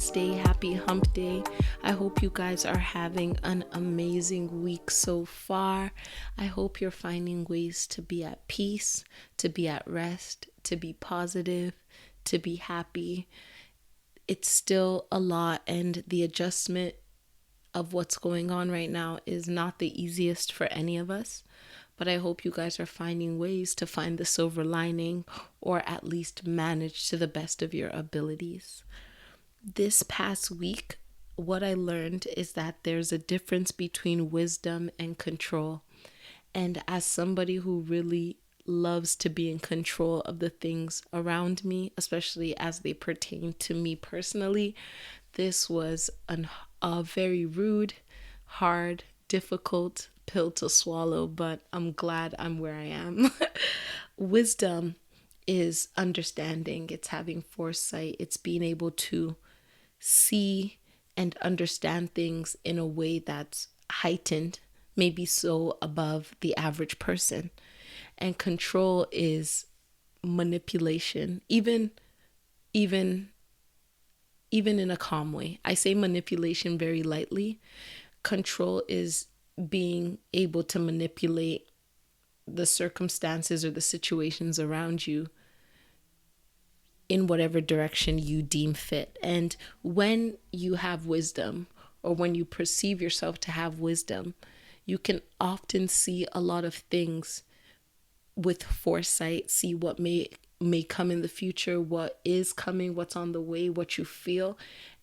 Wednesday. Happy hump day. I hope you guys are having an amazing week so far. I hope you're finding ways to be at peace, to be at rest, to be positive, to be happy. It's still a lot, and the adjustment of what's going on right now is not the easiest for any of us. But I hope you guys are finding ways to find the silver lining, or at least manage to the best of your abilities. This past week, what I learned is that there's a difference between wisdom and control. And as somebody who really loves to be in control of the things around me, especially as they pertain to me personally, this was a very rude, hard, difficult pill to swallow, but I'm glad I'm where I am. Wisdom is understanding, it's having foresight, it's being able to see and understand things in a way that's heightened, maybe so above the average person. And control is manipulation, even even in a calm way. I say manipulation very lightly. Control is being able to manipulate the circumstances or the situations around you in whatever direction you deem fit. And when you have wisdom, or when you perceive yourself to have wisdom, you can often see a lot of things with foresight, see what may come in the future, what is coming, what's on the way, what you feel.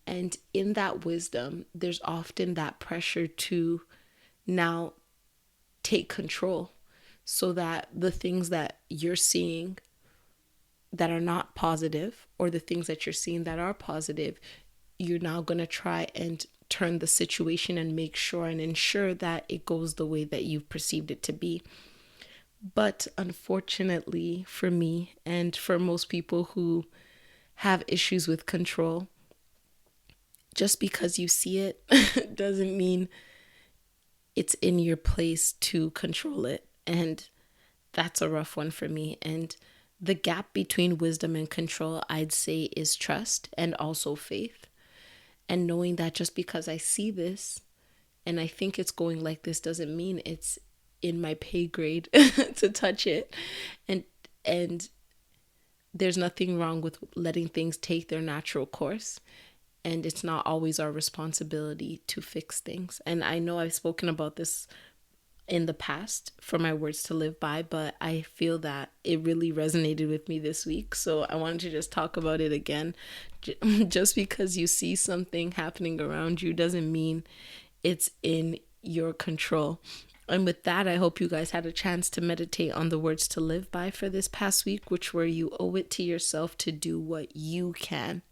And in that wisdom, there's often that pressure to now take control, so that the things that you're seeing that are not positive, or the things that you're seeing that are positive, you're now going to try and turn the situation and make sure and ensure that it goes the way that you've perceived it to be. But unfortunately for me, and for most people who have issues with control, just because you see it doesn't mean it's in your place to control it. And that's a rough one for me. And the gap between wisdom and control, I'd say, is trust and also faith. And knowing that just because I see this and I think it's going like this doesn't mean it's in my pay grade to touch it. And there's nothing wrong with letting things take their natural course. And it's not always our responsibility to fix things. And I know I've spoken about this in the past for my words to live by, but I feel that it really resonated with me this week. So I wanted to just talk about it again. Just because you see something happening around you doesn't mean it's in your control. And with that, I hope you guys had a chance to meditate on the words to live by for this past week, which were: you owe it to yourself to do what you can.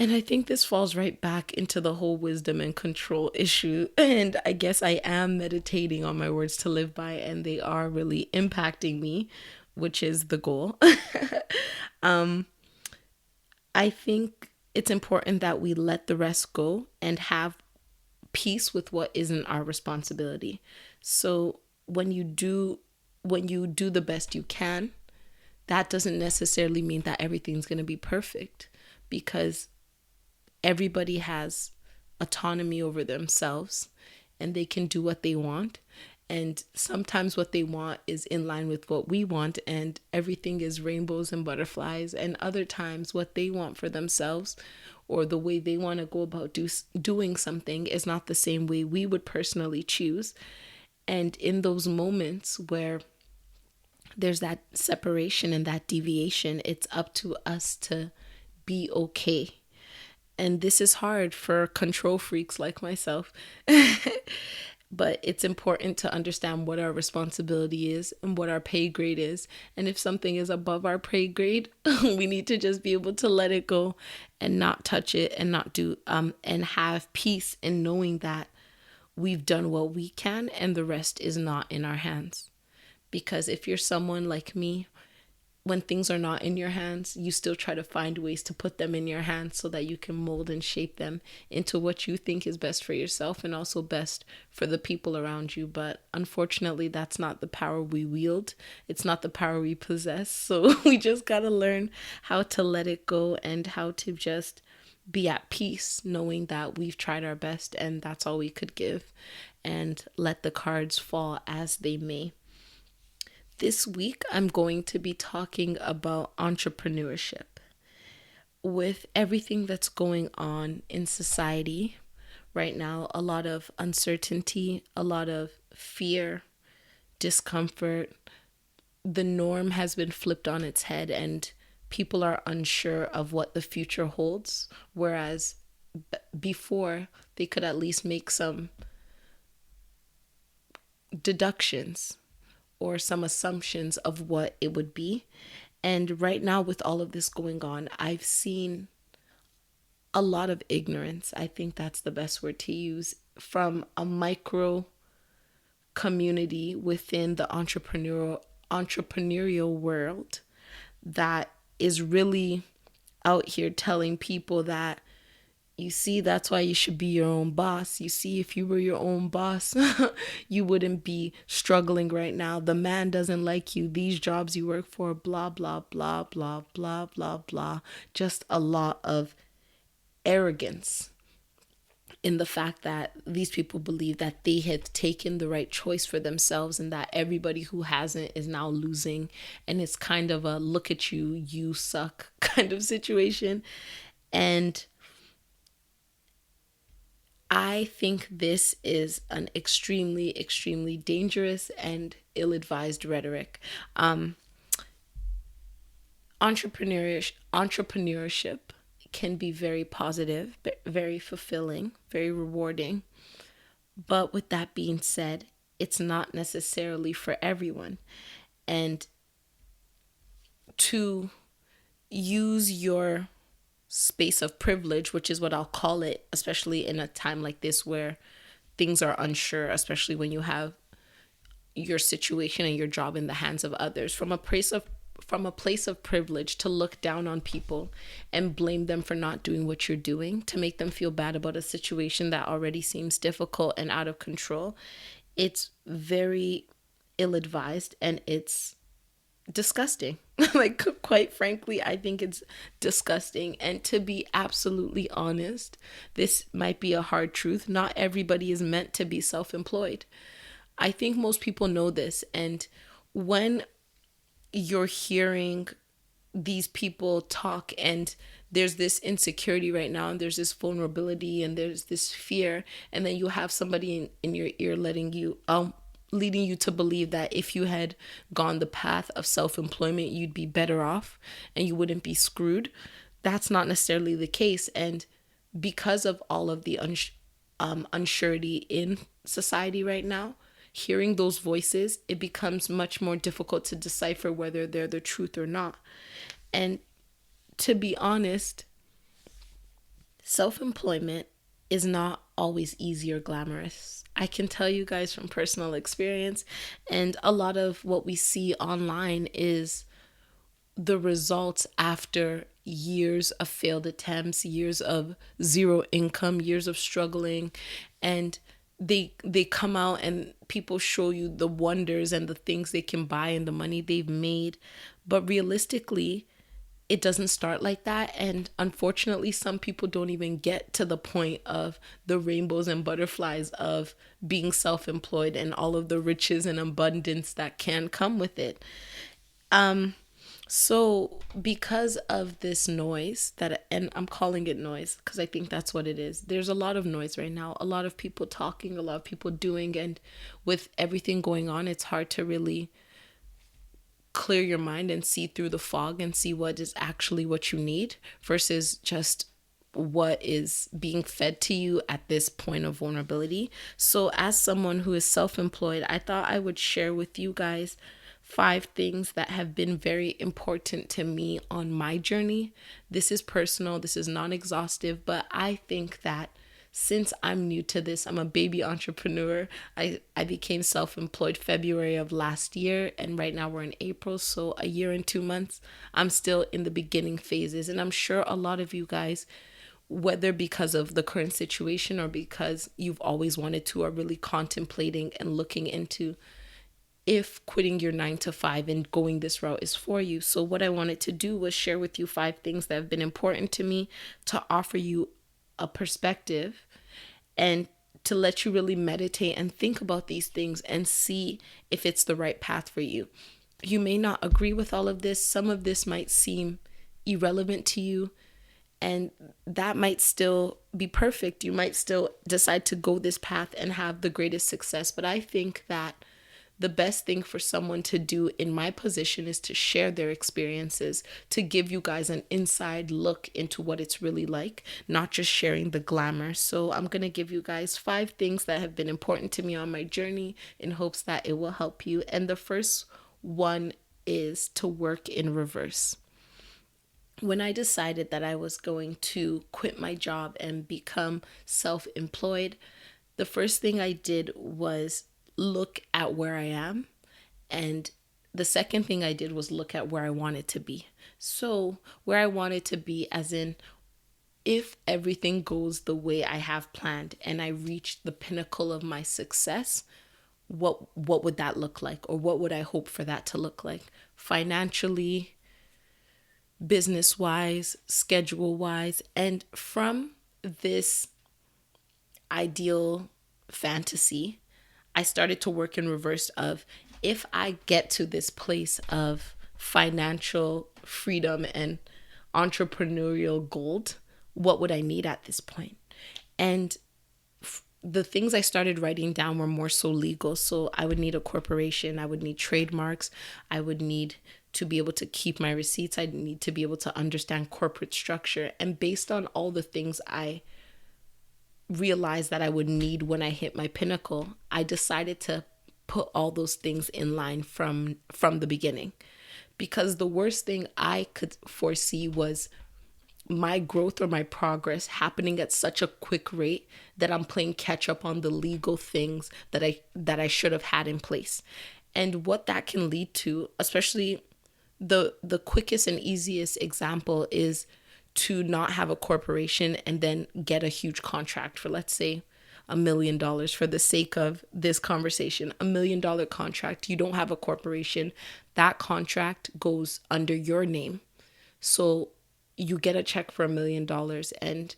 And I think this falls right back into the whole wisdom and control issue. And I guess I am meditating on my words to live by, and they are really impacting me, which is the goal. I think it's important that we let the rest go and have peace with what isn't our responsibility. So when you do the best you can, that doesn't necessarily mean that everything's going to be perfect, because everybody has autonomy over themselves and they can do what they want. And sometimes what they want is in line with what we want, and everything is rainbows and butterflies. And other times what they want for themselves, or the way they want to go about doing something, is not the same way we would personally choose. And in those moments where there's that separation and that deviation, it's up to us to be okay. And this is hard for control freaks like myself. But it's important to understand what our responsibility is and what our pay grade is. And if something is above our pay grade, we need to just be able to let it go and not touch it, and not do and have peace in knowing that we've done what we can and the rest is not in our hands. Because if you're someone like me, when things are not in your hands, you still try to find ways to put them in your hands so that you can mold and shape them into what you think is best for yourself and also best for the people around you. But unfortunately, that's not the power we wield. It's not the power we possess. So we just got to learn how to let it go and how to just be at peace knowing that we've tried our best and that's all we could give, and let the cards fall as they may. This week, I'm going to be talking about entrepreneurship. With everything that's going on in society right now, a lot of uncertainty, a lot of fear, discomfort, the norm has been flipped on its head and people are unsure of what the future holds. Whereas before, they could at least make some deductions or some assumptions of what it would be. And right now, with all of this going on, I've seen a lot of ignorance. I think that's the best word to use, from a micro community within the entrepreneurial world that is really out here telling people that, you see, that's why you should be your own boss. You see, if you were your own boss, you wouldn't be struggling right now. The man doesn't like you. These jobs you work for, blah, blah, blah, blah, blah, blah, blah. Just a lot of arrogance in the fact that these people believe that they had taken the right choice for themselves and that everybody who hasn't is now losing. And it's kind of a look at you, you suck kind of situation. And I think this is an extremely, extremely dangerous and ill-advised rhetoric. Entrepreneurship can be very positive, very fulfilling, very rewarding. But with that being said, it's not necessarily for everyone. And to use your space of privilege, which is what I'll call it, especially in a time like this where things are unsure, especially when you have your situation and your job in the hands of others, from a place of privilege, to look down on people and blame them for not doing what you're doing, to make them feel bad about a situation that already seems difficult and out of control. It's very ill-advised and it's disgusting. Like, quite frankly, I think it's disgusting. And to be absolutely honest, this might be a hard truth. Not everybody is meant to be self-employed. I think most people know this. And when you're hearing these people talk and there's this insecurity right now and there's this vulnerability and there's this fear, and then you have somebody in your ear leading you to believe that if you had gone the path of self-employment, you'd be better off and you wouldn't be screwed. That's not necessarily the case. And because of all of the unsurety in society right now, hearing those voices, it becomes much more difficult to decipher whether they're the truth or not. And to be honest, self-employment is not always easy or glamorous. I can tell you guys from personal experience, and a lot of what we see online is the results after years of failed attempts, years of zero income, years of struggling, and they come out and people show you the wonders and the things they can buy and the money they've made. But realistically, it doesn't start like that. And unfortunately, some people don't even get to the point of the rainbows and butterflies of being self-employed and all of the riches and abundance that can come with it. So because of this noise and I'm calling it noise because I think that's what it is. There's a lot of noise right now, a lot of people talking, a lot of people doing, and with everything going on, it's hard to really clear your mind and see through the fog and see what is actually what you need versus just what is being fed to you at this point of vulnerability. So as someone who is self-employed, I thought I would share with you guys 5 things that have been very important to me on my journey. This is personal, this is non-exhaustive, but I think that since I'm new to this, I'm a baby entrepreneur. I became self-employed February of last year, and right now we're in April, so a year and 2 months. I'm still in the beginning phases, and I'm sure a lot of you guys, whether because of the current situation or because you've always wanted to, are really contemplating and looking into if quitting your 9 to 5 and going this route is for you. So what I wanted to do was share with you 5 things that have been important to me, to offer you a perspective and to let you really meditate and think about these things and see if it's the right path for you. You may not agree with all of this. Some of this might seem irrelevant to you, and that might still be perfect. You might still decide to go this path and have the greatest success. But I think that the best thing for someone to do in my position is to share their experiences, to give you guys an inside look into what it's really like, not just sharing the glamour. So I'm going to give you guys 5 things that have been important to me on my journey in hopes that it will help you. And the first one is to work in reverse. When I decided that I was going to quit my job and become self-employed, the first thing I did was look at where I am. And the second thing I did was look at where I wanted to be. So where I wanted to be, as in, if everything goes the way I have planned and I reach the pinnacle of my success, what would that look like? Or what would I hope for that to look like? Financially, business-wise, schedule-wise. And from this ideal fantasy, I started to work in reverse of, if I get to this place of financial freedom and entrepreneurial gold, what would I need at this point? And the things I started writing down were more so legal. So I would need a corporation. I would need trademarks. I would need to be able to keep my receipts. I'd need to be able to understand corporate structure. And based on all the things I realized that I would need when I hit my pinnacle, I decided to put all those things in line from the beginning. Because the worst thing I could foresee was my growth or my progress happening at such a quick rate that I'm playing catch up on the legal things that I should have had in place. And what that can lead to, especially the quickest and easiest example, is to not have a corporation and then get a huge contract for, let's say, $1 million, for the sake of this conversation, $1 million contract. You don't have a corporation. That contract goes under your name. So you get a check for $1 million and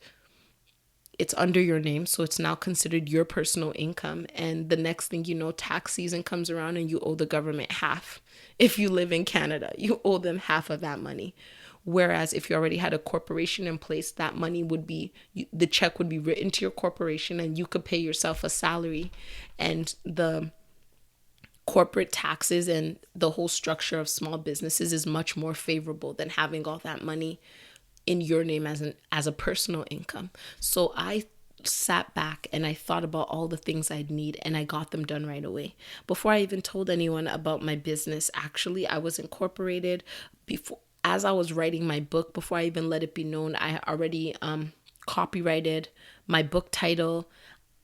it's under your name. So it's now considered your personal income. And the next thing you know, tax season comes around and you owe the government half. If you live in Canada, you owe them half of that money. Whereas if you already had a corporation in place, that money would be, the check would be written to your corporation and you could pay yourself a salary, and the corporate taxes and the whole structure of small businesses is much more favorable than having all that money in your name as a personal income. So I sat back and I thought about all the things I'd need, and I got them done right away. Before I even told anyone about my business, actually, I was incorporated before. As I was writing my book, before I even let it be known, I already copyrighted my book title,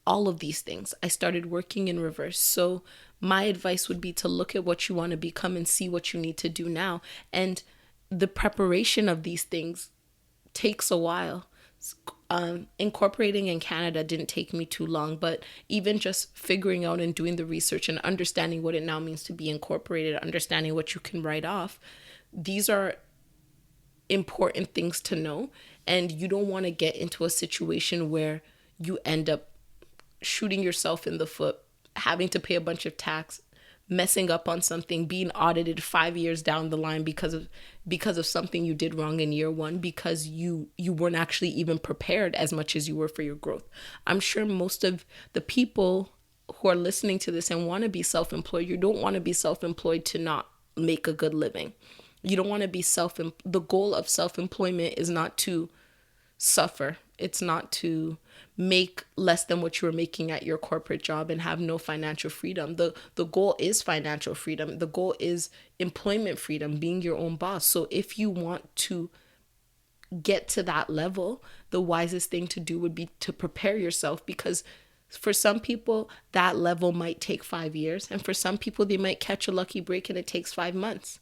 all of these things. I started working in reverse. So my advice would be to look at what you want to become and see what you need to do now. And the preparation of these things takes a while. Incorporating in Canada didn't take me too long, but even just figuring out and doing the research and understanding what it now means to be incorporated, understanding what you can write off, these are important things to know. And you don't want to get into a situation where you end up shooting yourself in the foot, having to pay a bunch of tax, messing up on something, being audited 5 years down the line because of something you did wrong in year one, because you weren't actually even prepared as much as you were for your growth. I'm sure most of the people who are listening to this and want to be self-employed, you don't want to be self-employed to not make a good living. You don't want to be the goal of self-employment is not to suffer. It's not to make less than what you were making at your corporate job and have no financial freedom. The goal is financial freedom. The goal is employment freedom, being your own boss. So if you want to get to that level, the wisest thing to do would be to prepare yourself, because for some people that level might take 5 years, and for some people they might catch a lucky break and it takes 5 months.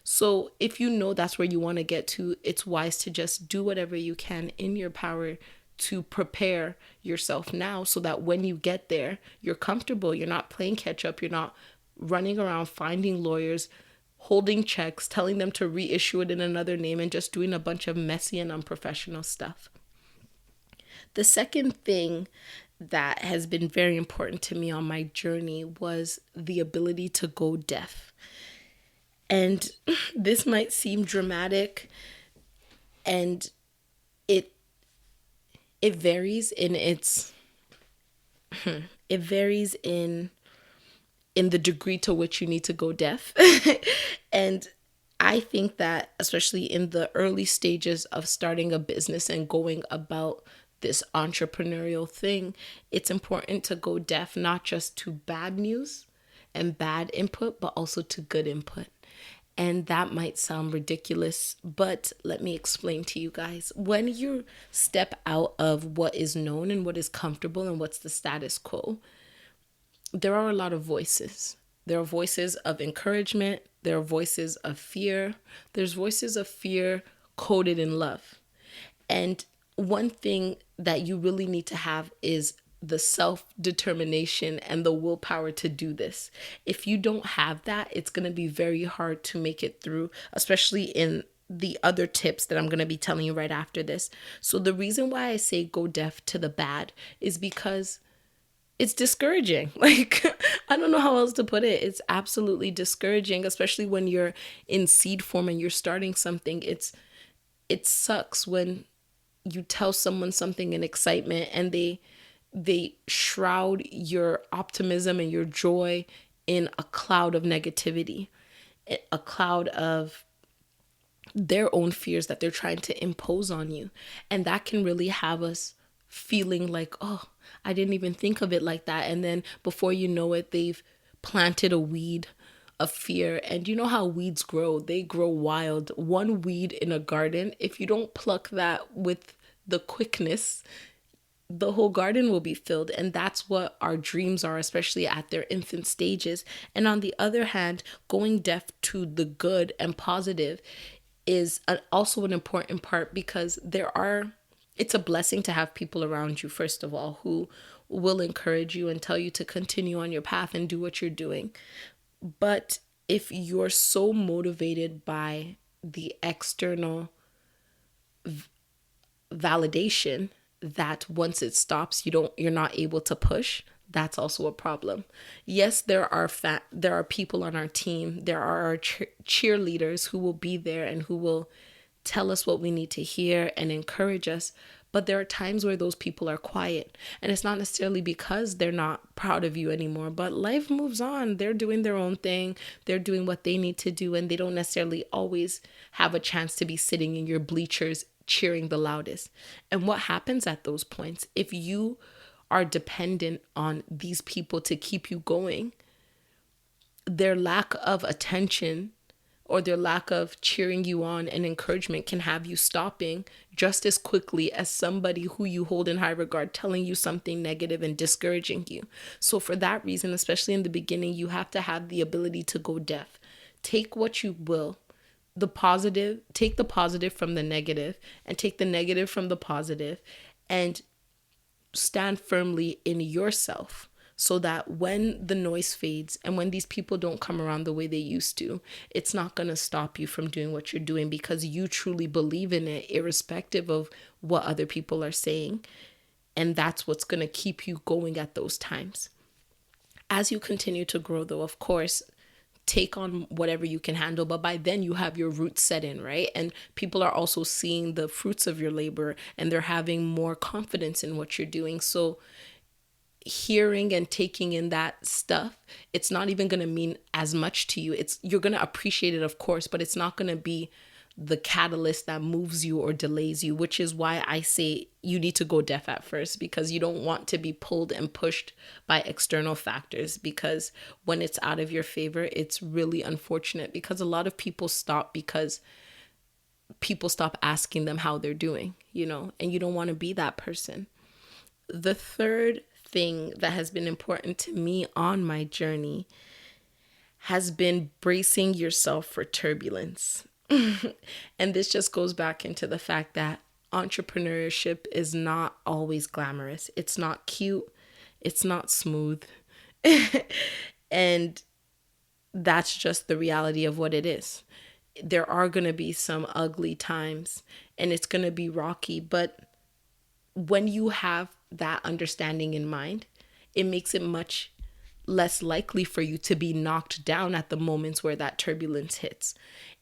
So if you know that's where you want to get to, it's wise to just do whatever you can in your power to prepare yourself now, so that when you get there, you're comfortable. You're not playing catch up. You're not running around finding lawyers, holding checks, telling them to reissue it in another name, and just doing a bunch of messy and unprofessional stuff. The second thing that has been very important to me on my journey was the ability to go deaf. And this might seem dramatic, and it it varies in its it varies in the degree to which you need to go deaf. And I think that especially in the early stages of starting a business and going about this entrepreneurial thing, it's important to go deaf, not just to bad news and bad input, but also to good input. And that might sound ridiculous, but let me explain to you guys. When you step out of what is known and what is comfortable and what's the status quo, there are a lot of voices. There are voices of encouragement. There are voices of fear. There's voices of fear coded in love. And one thing that you really need to have is the self-determination and the willpower to do this. If you don't have that, it's going to be very hard to make it through, especially in the other tips that I'm going to be telling you right after this. So the reason why I say go deaf to the bad is because it's discouraging. Like, I don't know how else to put it. It's absolutely discouraging, especially when you're in seed form and you're starting something. It sucks when you tell someone something in excitement and they shroud your optimism and your joy in a cloud of negativity, a cloud of their own fears that they're trying to impose on you. And that can really have us feeling like, oh, I didn't even think of it like that. And then before you know it, they've planted a weed of fear. And you know how weeds grow? They grow wild. One weed in a garden, if you don't pluck that with the quickness, the whole garden will be filled. And that's what our dreams are, especially at their infant stages. And on the other hand, going deaf to the good and positive is also an important part, because it's a blessing to have people around you, first of all, who will encourage you and tell you to continue on your path and do what you're doing. But if you're so motivated by the external validation that once it stops, you're not able to push, that's also a problem. Yes, there are people on our team, there are our cheerleaders who will be there and who will tell us what we need to hear and encourage us. But there are times where those people are quiet, and it's not necessarily because they're not proud of you anymore, but life moves on. They're doing their own thing. They're doing what they need to do, and they don't necessarily always have a chance to be sitting in your bleachers cheering the loudest. And what happens at those points, if you are dependent on these people to keep you going, their lack of attention or their lack of cheering you on and encouragement can have you stopping just as quickly as somebody who you hold in high regard telling you something negative and discouraging you. So for that reason, especially in the beginning, you have to have the ability to go deaf. Take what you will, take the positive from the negative, and take the negative from the positive, and stand firmly in yourself, so that when the noise fades and when these people don't come around the way they used to, it's not going to stop you from doing what you're doing, because you truly believe in it, irrespective of what other people are saying. And that's what's going to keep you going at those times. As you continue to grow, though, of course, take on whatever you can handle, but by then you have your roots set in, right? And people are also seeing the fruits of your labor, and they're having more confidence in what you're doing. So hearing and taking in that stuff, it's not even going to mean as much to you. You're going to appreciate it, of course, but it's not going to be the catalyst that moves you or delays you, which is why I say you need to go deaf at first, because you don't want to be pulled and pushed by external factors, because when it's out of your favor, it's really unfortunate, because a lot of people stop because people stop asking them how they're doing, and you don't want to be that person. The third thing that has been important to me on my journey has been bracing yourself for turbulence. And this just goes back into the fact that entrepreneurship is not always glamorous. It's not cute. It's not smooth. And that's just the reality of what it is. There are going to be some ugly times and it's going to be rocky, but when you have that understanding in mind, it makes it much less likely for you to be knocked down at the moments where that turbulence hits.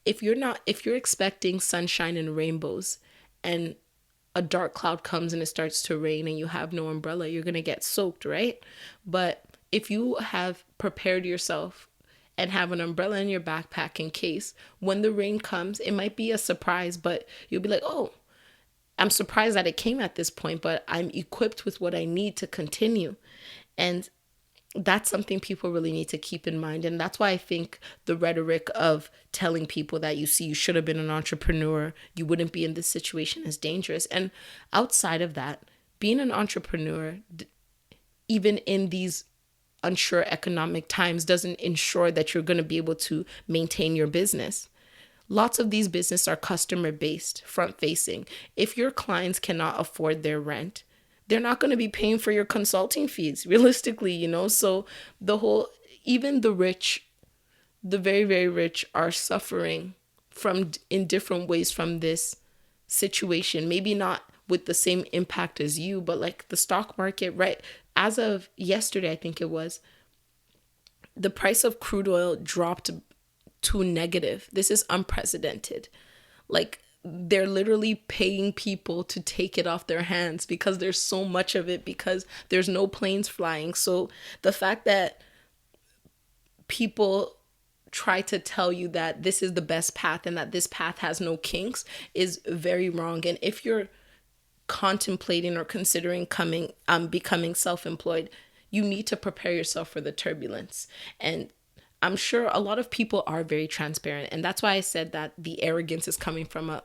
If you're expecting sunshine and rainbows and a dark cloud comes and it starts to rain and you have no umbrella, you're going to get soaked, right? But if you have prepared yourself and have an umbrella in your backpack in case when the rain comes, it might be a surprise, but you'll be like, oh, I'm surprised that it came at this point, but I'm equipped with what I need to continue. And that's something people really need to keep in mind. And that's why I think the rhetoric of telling people that you should have been an entrepreneur, you wouldn't be in this situation, is dangerous. And outside of that, being an entrepreneur, even in these unsure economic times, doesn't ensure that you're going to be able to maintain your business. Lots of these businesses are customer based, front facing. If your clients cannot afford their rent, they're not going to be paying for your consulting fees, realistically, So even the rich, the very, very rich are suffering in different ways from this situation. Maybe not with the same impact as you, but like the stock market, right? As of yesterday, I think it was, the price of crude oil dropped to negative. This is unprecedented. Like, they're literally paying people to take it off their hands because there's so much of it, because there's no planes flying. So the fact that people try to tell you that this is the best path and that this path has no kinks is very wrong. And if you're contemplating or considering becoming self-employed, you need to prepare yourself for the turbulence. And I'm sure a lot of people are very transparent. And that's why I said that the arrogance is coming from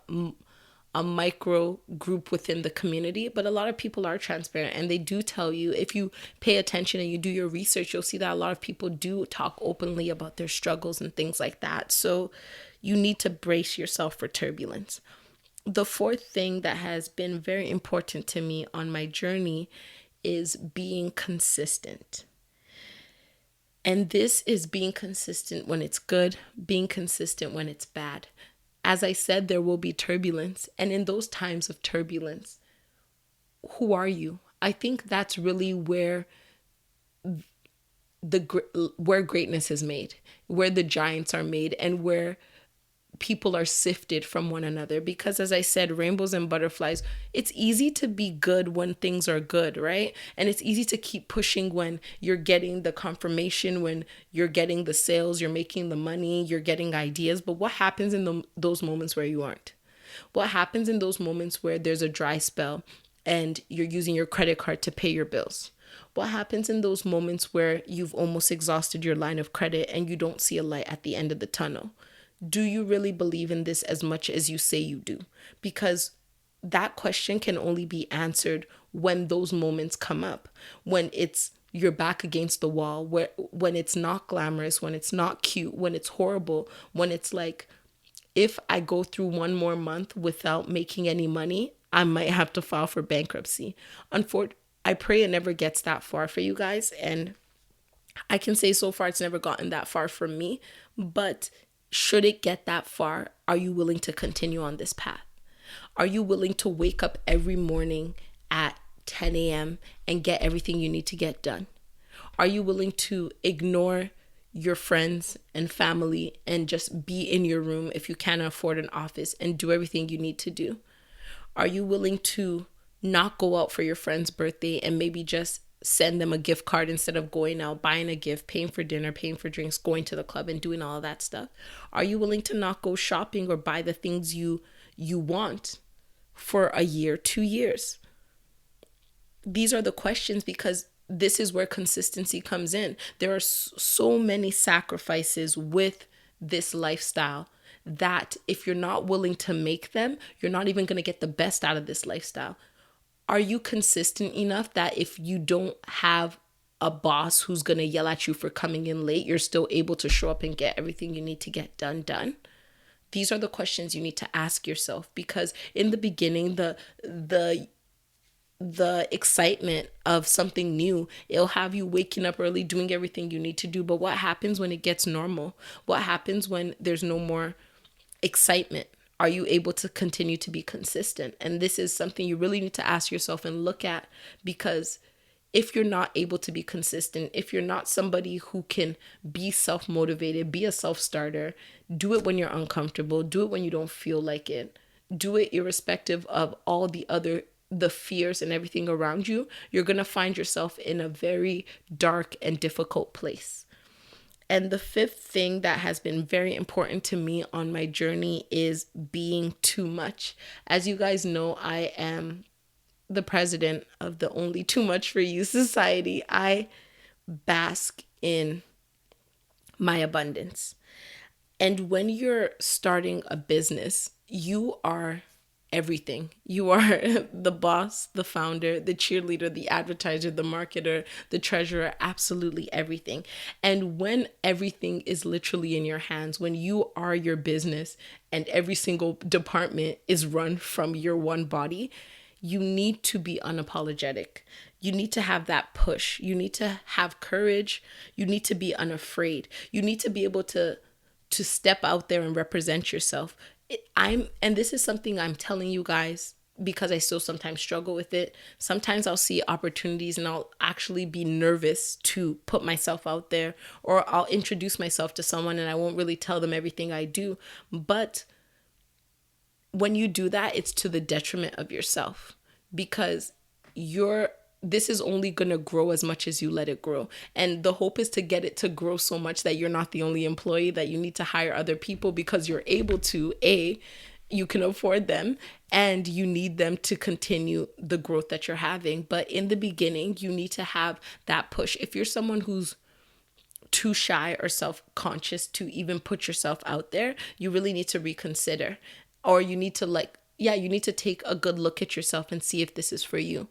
a micro group within the community. But a lot of people are transparent, and they do tell you, if you pay attention and you do your research, you'll see that a lot of people do talk openly about their struggles and things like that. So you need to brace yourself for turbulence. The fourth thing that has been very important to me on my journey is being consistent. And this is being consistent when it's good, being consistent when it's bad. As I said, there will be turbulence. And in those times of turbulence, who are you? I think that's really where greatness is made, where the giants are made, and where people are sifted from one another. Because as I said, rainbows and butterflies, it's easy to be good when things are good, right? And it's easy to keep pushing when you're getting the confirmation, when you're getting the sales, you're making the money, you're getting ideas. But what happens in those moments where you aren't? What happens in those moments where there's a dry spell and you're using your credit card to pay your bills? What happens in those moments where you've almost exhausted your line of credit and you don't see a light at the end of the tunnel? Do you really believe in this as much as you say you do? Because that question can only be answered when those moments come up, when you're back against the wall, when it's not glamorous, when it's not cute, when it's horrible, when it's like, if I go through one more month without making any money, I might have to file for bankruptcy. I pray it never gets that far for you guys. And I can say so far it's never gotten that far for me. But should it get that far, are you willing to continue on this path? Are you willing to wake up every morning at 10 a.m. and get everything you need to get done? Are you willing to ignore your friends and family and just be in your room if you can't afford an office and do everything you need to do? Are you willing to not go out for your friend's birthday and maybe just send them a gift card instead of going out, buying a gift, paying for dinner, paying for drinks, going to the club and doing all of that stuff? Are you willing to not go shopping or buy the things you want for a year, 2 years? These are the questions, because this is where consistency comes in. There are so many sacrifices with this lifestyle that if you're not willing to make them, you're not even going to get the best out of this lifestyle. Are you consistent enough that if you don't have a boss who's going to yell at you for coming in late, you're still able to show up and get everything you need to get done? These are the questions you need to ask yourself, because in the beginning, the the excitement of something new. It'll have you waking up early, doing everything you need to do. But what happens when it gets normal? What happens when there's no more excitement? Are you able to continue to be consistent? And this is something you really need to ask yourself and look at, because if you're not able to be consistent, if you're not somebody who can be self-motivated, be a self-starter, do it when you're uncomfortable, do it when you don't feel like it, do it irrespective of all the fears and everything around you, you're going to find yourself in a very dark and difficult place. And the fifth thing that has been very important to me on my journey is being too much. As you guys know, I am the president of the Only Too Much for You Society. I bask in my abundance. And when you're starting a business, you are everything. You are the boss, the founder, the cheerleader, the advertiser, the marketer, the treasurer, absolutely everything. And when everything is literally in your hands, when you are your business and every single department is run from your one body, you need to be unapologetic. You need to have that push. You need to have courage. You need to be unafraid. You need to be able to step out there and represent yourself. And this is something I'm telling you guys because I still sometimes struggle with it. Sometimes I'll see opportunities and I'll actually be nervous to put myself out there, or I'll introduce myself to someone and I won't really tell them everything I do. But when you do that, it's to the detriment of yourself, because this is only going to grow as much as you let it grow. And the hope is to get it to grow so much that you're not the only employee, that you need to hire other people because you're able to, you can afford them and you need them to continue the growth that you're having. But in the beginning, you need to have that push. If you're someone who's too shy or self-conscious to even put yourself out there, you really need to reconsider. Or you need to you need to take a good look at yourself and see if this is for you.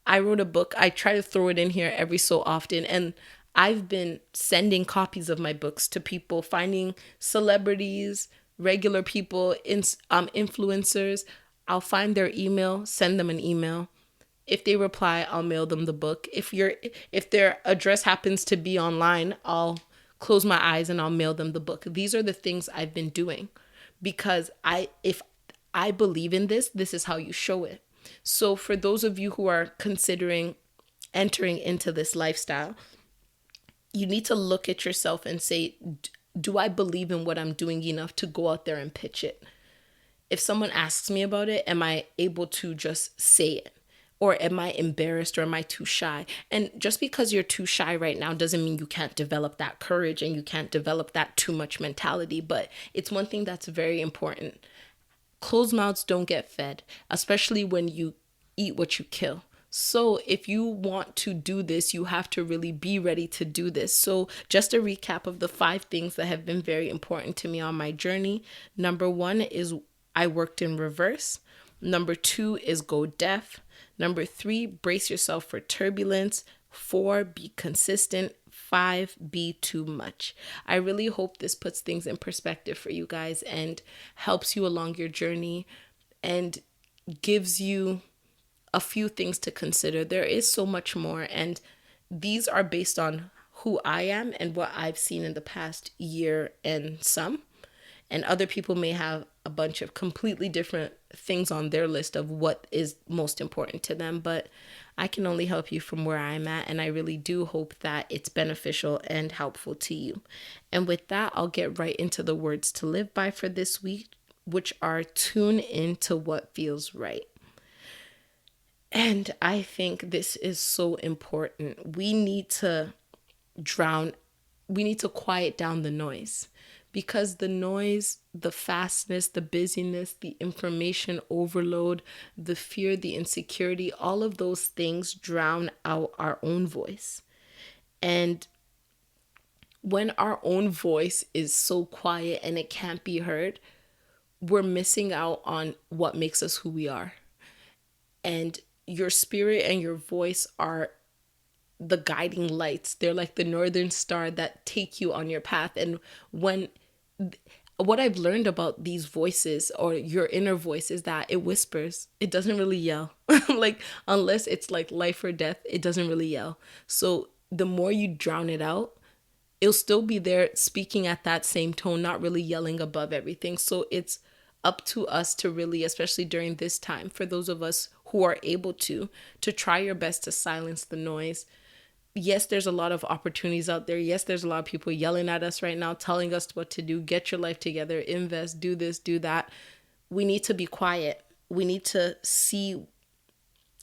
I wrote a book. I try to throw it in here every so often. And I've been sending copies of my books to people, finding celebrities, regular people, influencers. I'll find their email, send them an email. If they reply, I'll mail them the book. If their address happens to be online, I'll close my eyes and I'll mail them the book. These are the things I've been doing because if I believe in this, this is how you show it. So for those of you who are considering entering into this lifestyle, you need to look at yourself and say, do I believe in what I'm doing enough to go out there and pitch it? If someone asks me about it, am I able to just say it? Or am I embarrassed, or am I too shy? And just because you're too shy right now doesn't mean you can't develop that courage and you can't develop that too much mentality. But it's one thing that's very important. Closed mouths don't get fed, especially when you eat what you kill. So if you want to do this, you have to really be ready to do this. So just a recap of the 5 things that have been very important to me on my journey. Number 1 is I worked in reverse. Number 2 is go deaf. Number 3, brace yourself for turbulence. 4, be consistent. 5, be too much. I really hope this puts things in perspective for you guys and helps you along your journey and gives you a few things to consider. There is so much more, and these are based on who I am and what I've seen in the past year and some. And other people may have a bunch of completely different things on their list of what is most important to them. But I can only help you from where I'm at. And I really do hope that it's beneficial and helpful to you. And with that, I'll get right into the words to live by for this week, which are tune into what feels right. And I think this is so important. We need to quiet down the noise. Because the noise, the fastness, the busyness, the information overload, the fear, the insecurity, all of those things drown out our own voice. And when our own voice is so quiet and it can't be heard, we're missing out on what makes us who we are. And your spirit and your voice are the guiding lights. They're like the northern star that take you on your path. And when what I've learned about these voices or your inner voice is that it whispers. It doesn't really yell. Like, unless it's like life or death, it doesn't really yell. So the more you drown it out, it'll still be there speaking at that same tone, not really yelling above everything. So it's up to us to really, especially during this time, for those of us who are able to try your best to silence the noise. Yes, there's a lot of opportunities out there. Yes, there's a lot of people yelling at us right now, telling us what to do, get your life together, invest, do this, do that. We need to be quiet. We need to see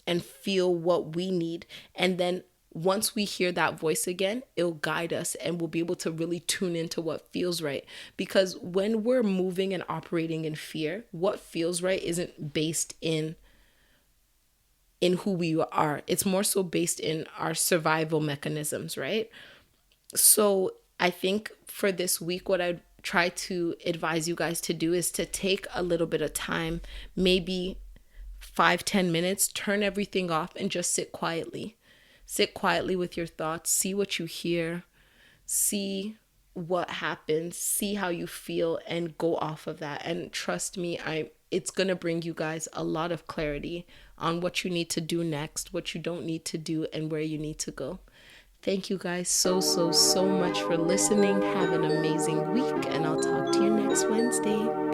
and feel what we need. And then once we hear that voice again, it'll guide us and we'll be able to really tune into what feels right. Because when we're moving and operating in fear, what feels right isn't based in who we are. It's more so based in our survival mechanisms, right? So I think for this week, what I'd try to advise you guys to do is to take a little bit of time, maybe 5-10 minutes, turn everything off and just sit quietly. Sit quietly with your thoughts, see what you hear, see what happens, see how you feel, and go off of that. And trust me, it's going to bring you guys a lot of clarity on what you need to do next, what you don't need to do, and where you need to go. Thank you guys so much for listening. Have an amazing week, and I'll talk to you next Wednesday.